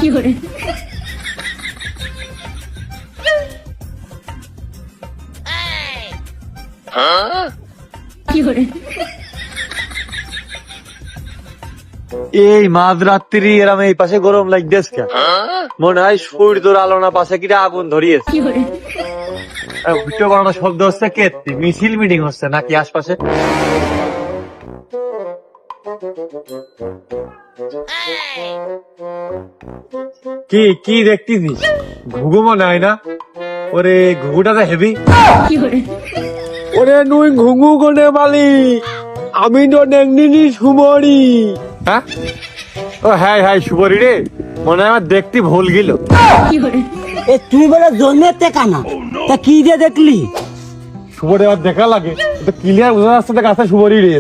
এই মাঝরাত্রি এরম এই পাশে গরম লাগতেছ কে? মনে হয় সূর্যের আলো না পাশে কিটা আগুন ধরিয়েছে। ভিডিও বানানো শব্দ হচ্ছে কে? মিছিল মিটিং হচ্ছে নাকি আশপাশে? কি কি দেখতেছিস? ঘুঘু মনে হয় না? ওরে ঘুঘুটা তো হেভি। ওরে নুই ঘুঘু কোনে মালি, আমি তো নেংনি সুমরি। হ্যাঁ ও হ্যাঁ হ্যাঁ সুমরি রে, মনে হয় আমার দেখতে ভুল গেল। তুই বলে জন্মেতে কানা, তা কি দিয়ে দেখলি? সুমরি আবার দেখা লাগে, ক্লিয়ার বোঝা যাচ্ছে গাছে সুমরি রে।